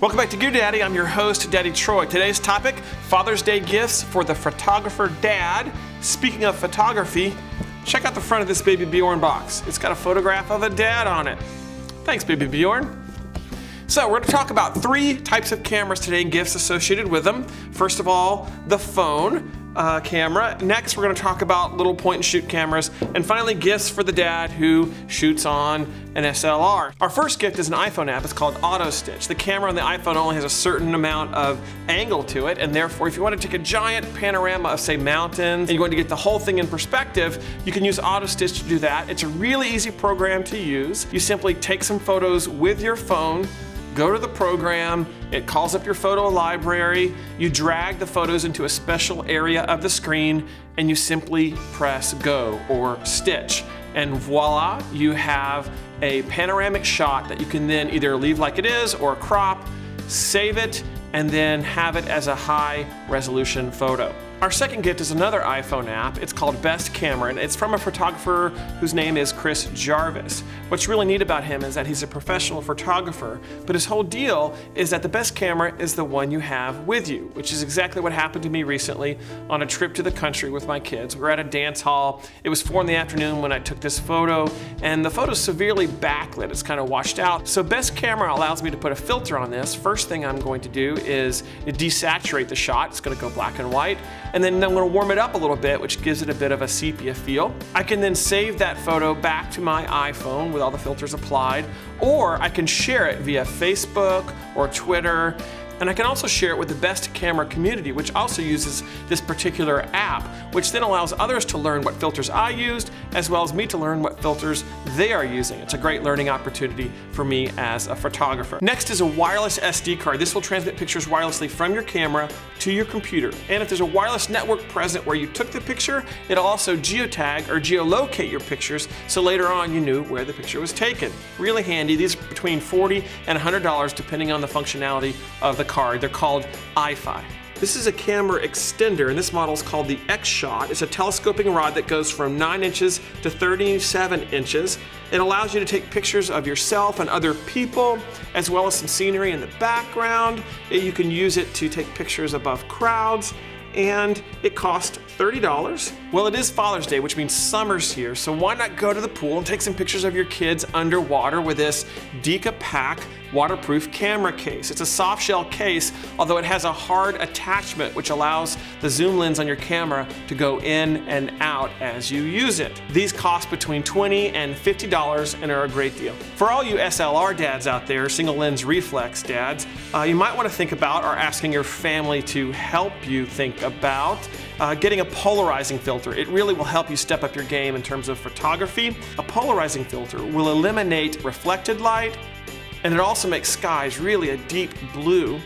Welcome back to Gear Daddy. I'm your host, Daddy Troy. Today's topic, Father's Day gifts for the photographer dad. Speaking of photography, check out the front of this baby Bjorn box. It's got a photograph of a dad on it. Thanks, baby Bjorn. So we're going to talk about three types of cameras today and gifts associated with them. First of all, the phone camera. Next, we're going to talk about little point and shoot cameras. And finally, gifts for the dad who shoots on an SLR. Our first gift is an iPhone app. It's called Auto Stitch. The camera on the iPhone only has a certain amount of angle to it, and therefore if you want to take a giant panorama of, say, mountains, and you want to get the whole thing in perspective, you can use Auto Stitch to do that. It's a really easy program to use. You simply take some photos with your phone, go to the program, it calls up your photo library, you drag the photos into a special area of the screen, and you simply press go or stitch. And voila, you have a panoramic shot that you can then either leave like it is or crop, save it, and then have it as a high resolution photo. Our second gift is another iPhone app. It's called Best Camera, and it's from a photographer whose name is Chris Jarvis. What's really neat about him is that he's a professional photographer, but his whole deal is that the best camera is the one you have with you, which is exactly what happened to me recently on a trip to the country with my kids. We were at a dance hall. It was 4 in the afternoon when I took this photo, and the photo's severely backlit. It's kind of washed out. So Best Camera allows me to put a filter on this. First thing I'm going to do is desaturate the shot. It's going to go black and white. And then I'm going to warm it up a little bit, which gives it a bit of a sepia feel. I can then save that photo back to my iPhone with all the filters applied, or I can share it via Facebook or Twitter. And I can also share it with the Best Camera community, which also uses this particular app, which then allows others to learn what filters I used, as well as me to learn what filters they are using. It's a great learning opportunity for me as a photographer. Next is a wireless SD card. This will transmit pictures wirelessly from your camera to your computer. And if there's a wireless network present where you took the picture, it'll also geotag or geolocate your pictures, so later on you knew where the picture was taken. Really handy. These are between $40 and $100 depending on the functionality of the card. They're called iFi. This is a camera extender, and this model is called the X-Shot. It's a telescoping rod that goes from 9 inches to 37 inches. It allows you to take pictures of yourself and other people, as well as some scenery in the background. You can use it to take pictures above crowds, and it costs $30. Well, it is Father's Day, which means summer's here, so why not go to the pool and take some pictures of your kids underwater with this Deca-Pack waterproof camera case. It's a soft shell case, although it has a hard attachment which allows the zoom lens on your camera to go in and out as you use it. These cost between $20 and $50 and are a great deal. For all you SLR dads out there, single lens reflex dads, you might want to think about or asking your family to help you think about getting a polarizing filter. It really will help you step up your game in terms of photography. A polarizing filter will eliminate reflected light, and it also makes skies really a deep blue.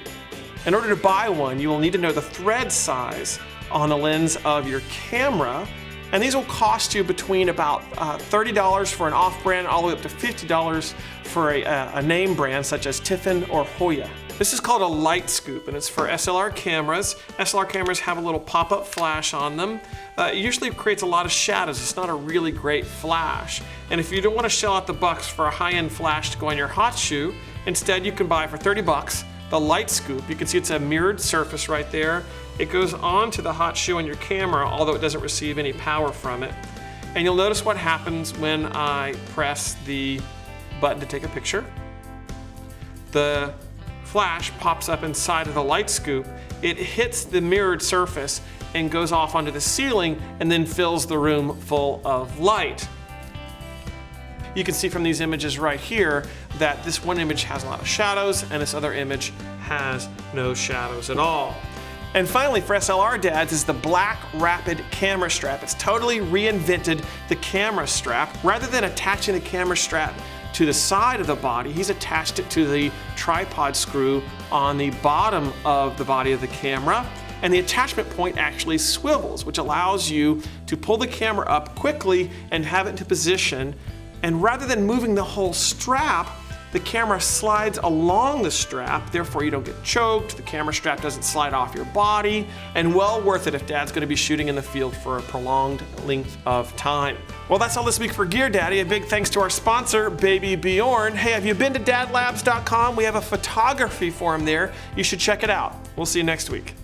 In order to buy one, you will need to know the thread size on the lens of your camera, and these will cost you between about $30 for an off-brand all the way up to $50 for a name brand such as Tiffin or Hoya. This is called a light scoop, and it's for SLR cameras. SLR cameras have a little pop-up flash on them. It usually creates a lot of shadows. It's not a really great flash. And if you don't want to shell out the bucks for a high-end flash to go on your hot shoe, instead you can buy for 30 bucks the light scoop. You can see it's a mirrored surface right there. It goes onto the hot shoe on your camera, although it doesn't receive any power from it. And you'll notice what happens when I press the button to take a picture. The flash pops up inside of the light scoop. It hits the mirrored surface and goes off onto the ceiling and then fills the room full of light. You can see from these images right here that this one image has a lot of shadows and this other image has no shadows at all. And finally, for SLR dads, is the Black Rapid camera strap. It's totally reinvented the camera strap. Rather than attaching the camera strap to the side of the body, he's attached it to the tripod screw on the bottom of the body of the camera. And the attachment point actually swivels, which allows you to pull the camera up quickly and have it into position. And rather than moving the whole strap, the camera slides along the strap, therefore you don't get choked, the camera strap doesn't slide off your body, and well worth it if Dad's gonna be shooting in the field for a prolonged length of time. Well, that's all this week for Gear Daddy. A big thanks to our sponsor, Baby Bjorn. Hey, have you been to dadlabs.com? We have a photography forum there. You should check it out. We'll see you next week.